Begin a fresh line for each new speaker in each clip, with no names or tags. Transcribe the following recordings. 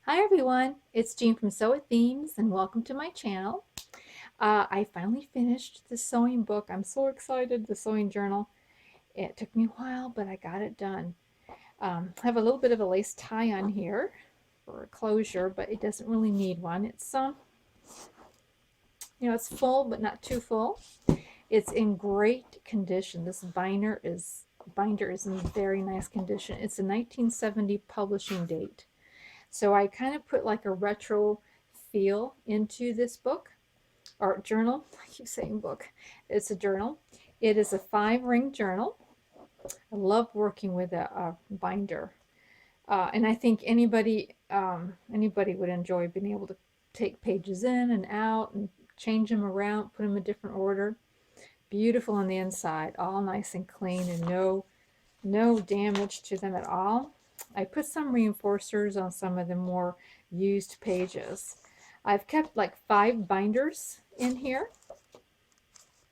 Hi everyone, it's Jean from Sew It Themes and welcome to my channel. I finally finished the sewing book. I'm so excited, the sewing journal. It took me a while, but I got it done. I have a little bit of a lace tie on here for a closure, but it doesn't really need one. It's it's full, but not too full. It's in great condition. This binder is in very nice condition. It's a 1970 publishing date. So I kind of put like a retro feel into this book or journal. I keep saying book. It's a journal. It is a 5-ring journal. I love working with a binder, and I think anybody would enjoy being able to take pages in and out and change them around, put them in different order. Beautiful on the inside, all nice and clean, and no damage to them at all. I put some reinforcers on some of the more used pages. I've kept like 5 binders in here.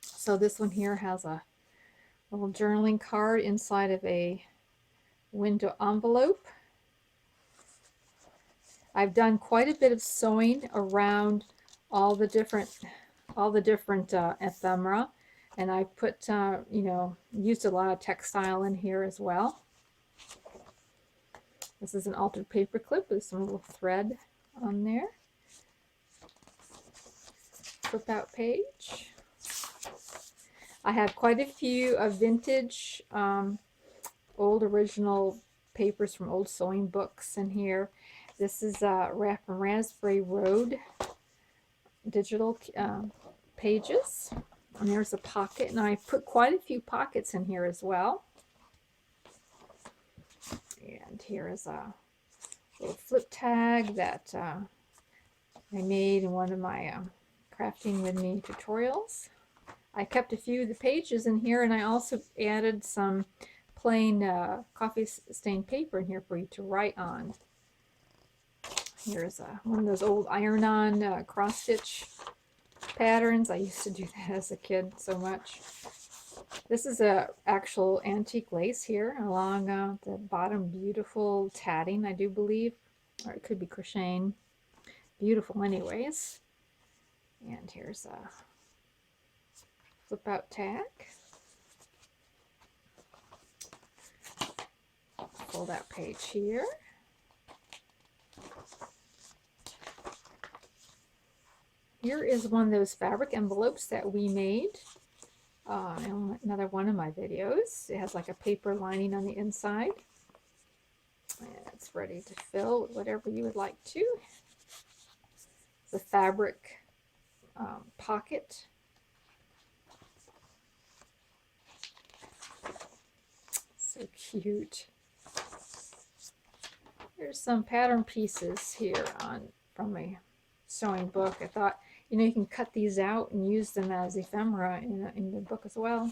So this one here has a little journaling card inside of a window envelope. I've done quite a bit of sewing around all the different ephemera, and I put used a lot of textile in here as well. This is an altered paper clip with some little thread on there. Flip out page. I have quite a few vintage old original papers from old sewing books in here. This is Raspberry Road digital pages. And there's a pocket, and I put quite a few pockets in here as well. And here is a little flip tag that I made in one of my crafting with me tutorials. I kept a few of the pages in here, and I also added some plain coffee stained paper in here for you to write on. Here's one of those old iron-on cross-stitch patterns. I used to do that as a kid so much. This is a actual antique lace here along the bottom. Beautiful tatting, I do believe, or it could be crocheting. Beautiful anyways. And here's a flip out tag. Fold out page here. Here is one of those fabric envelopes that we made in another one of my videos. It has like a paper lining on the inside. And it's ready to fill with whatever you would like to. It's a fabric pocket. So cute. There's some pattern pieces here from a sewing book. I thought, you can cut these out and use them as ephemera in the book as well.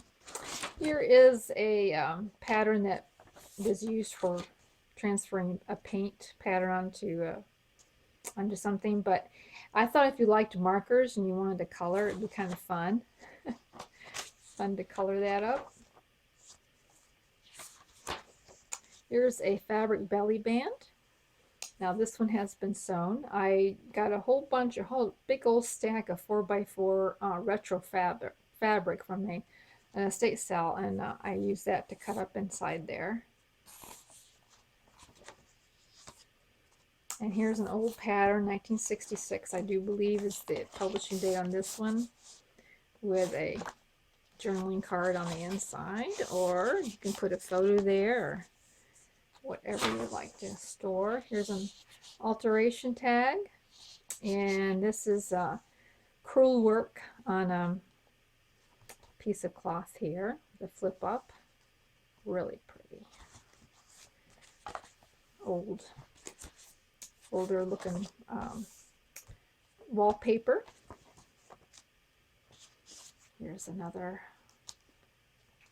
Here is a pattern that was used for transferring a paint pattern onto something, but I thought if you liked markers and you wanted to color, it'd be kind of fun. Fun to color that up. Here's a fabric belly band. Now this one has been sewn. I got a whole big old stack of 4x4 retro fabric from an estate sale, and I used that to cut up inside there. And here's an old pattern, 1966, I do believe is the publishing date on this one, with a journaling card on the inside, or you can put a photo there, or whatever you would like to store. Here's an alteration tag, and this is crewel work on a piece of cloth here, the flip up. Really pretty. Older looking wallpaper. Here's another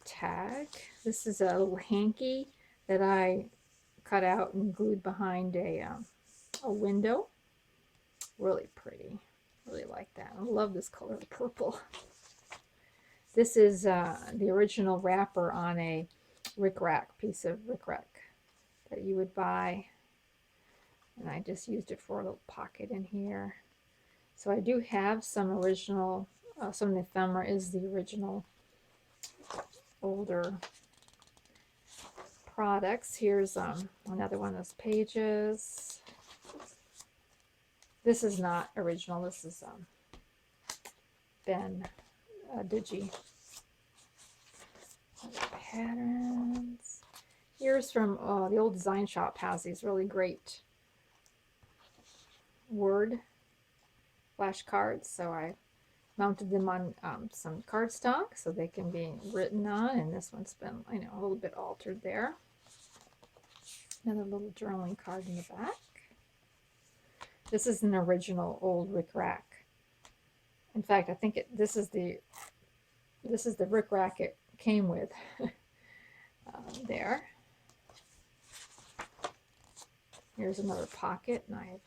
tag. This is a little hanky that I cut out and glued behind a window. Really pretty. Really like that. I love this color, the purple. This is the original wrapper on a piece of rickrack that you would buy And I just used it for a little pocket in here. So I do have some original, some of the ephemera is the original older products. Here's another one of those pages. This is not original. This is Ben Digi. Patterns. Here's from the old design shop, has these really great word flashcards. So I mounted them on some cardstock so they can be written on. And this one's been, I know, a little bit altered there. Another little journaling card in the back. This is an original old Rick Rack. In fact, I think this is the Rick Rack it came with. There. Here's another pocket, and I've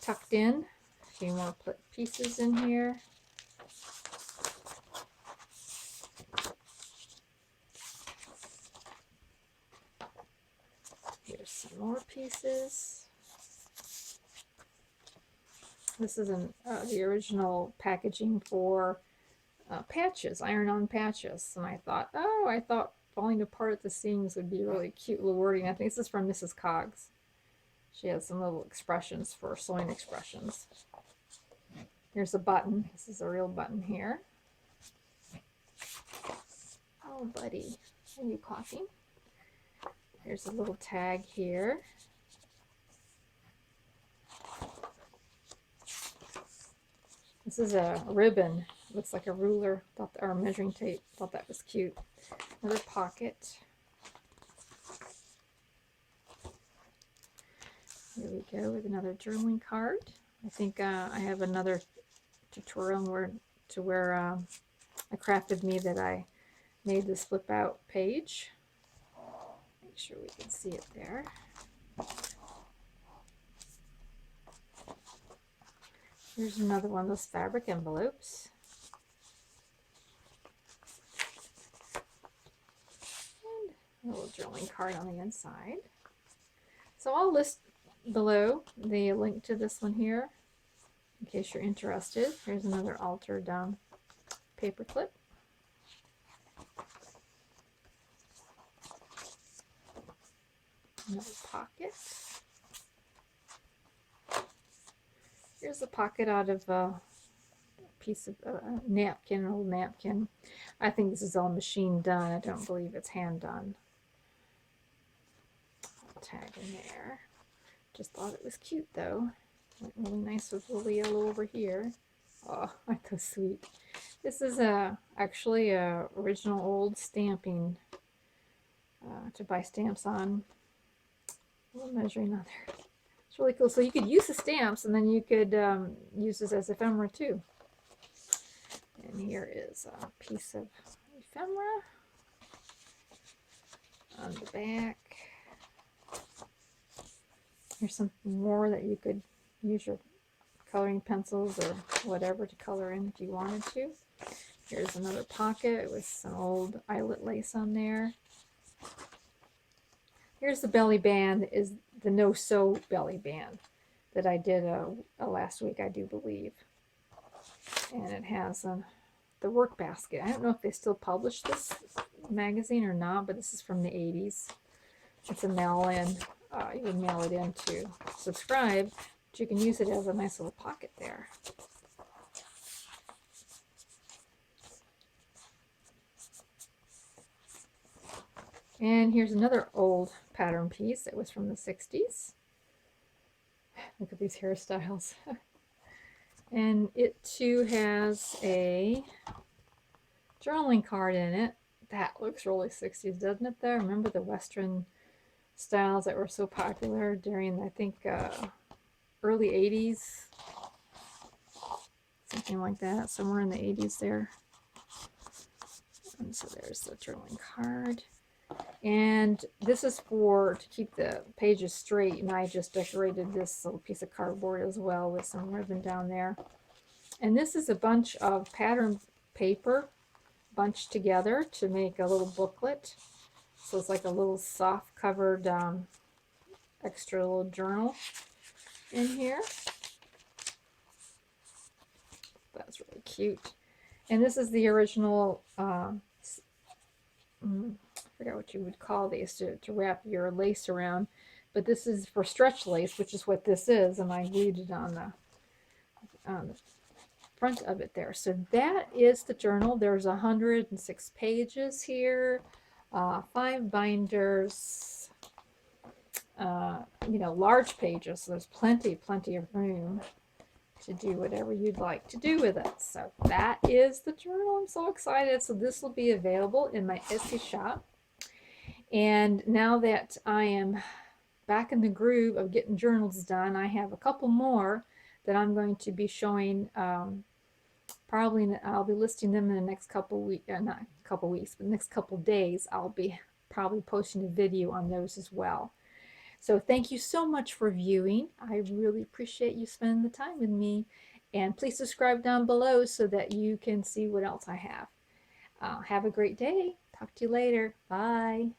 tucked in a few more pieces in here. Here's some more pieces. This is the original packaging for patches, iron-on patches. And I thought falling apart at the seams would be really cute little wording. I think this is from Mrs. Coggs. She has some little expressions for sewing expressions. Here's a button. This is a real button here. Oh, buddy, are you coughing? Here's a little tag here. This is a ribbon. Looks like a ruler, or measuring tape. Thought that was cute. Another pocket. Here we go with another journaling card. I think I have another tutorial where I crafted me that I made this flip out page. Make sure we can see it there. Here's another one of those fabric envelopes. And a little journaling card on the inside. So I'll list below the link to this one here in case you're interested. Here's another altered paper clip. Another pocket. Here's a pocket out of a piece of napkin, an old napkin. I think this is all machine done. I don't believe it's hand done. I'll tag in there. Just thought it was cute though. Went really nice with the little yellow over here. Oh, aren't those sweet? This is actually a original old stamping to buy stamps on. A little measuring on there. It's really cool. So you could use the stamps and then you could use this as ephemera too. And here is a piece of ephemera on the back. Here's something more that you could use your coloring pencils or whatever to color in if you wanted to. Here's another pocket with some old eyelet lace on there. Here's the belly band, is the no-sew belly band that I did last week, I do believe. And it has the work basket. I don't know if they still publish this magazine or not, but this is from the 80s. It's a mail-in. You can mail it in to subscribe, but you can use it as a nice little pocket there. And here's another old pattern piece. It was from the 60s. Look at these hairstyles. And it too has a journaling card in it. That looks really 60s, doesn't it there? Remember the Western styles that were so popular during, I think, early 80s? Something like that, somewhere in the 80s there. And so there's the journaling card. And this is to keep the pages straight, and I just decorated this little piece of cardboard as well with some ribbon down there. And this is a bunch of pattern paper bunched together to make a little booklet. So it's like a little soft covered extra little journal in here. That's really cute. And this is the original, I forgot what you would call these to wrap your lace around. But this is for stretch lace, which is what this is. And I glued it on the front of it there. So that is the journal. There's 106 pages here, 5 binders, you know, large pages. So there's plenty of room to do whatever you'd like to do with it. So that is the journal. I'm so excited. So this will be available in my Etsy shop. And now that I am back in the groove of getting journals done, I have a couple more that I'm going to be showing. Probably I'll be listing them in the next couple weeks, not couple weeks, but the next couple days. I'll be probably posting a video on those as well. So thank you so much for viewing. I really appreciate you spending the time with me. And please subscribe down below so that you can see what else I have. Have a great day. Talk to you later. Bye.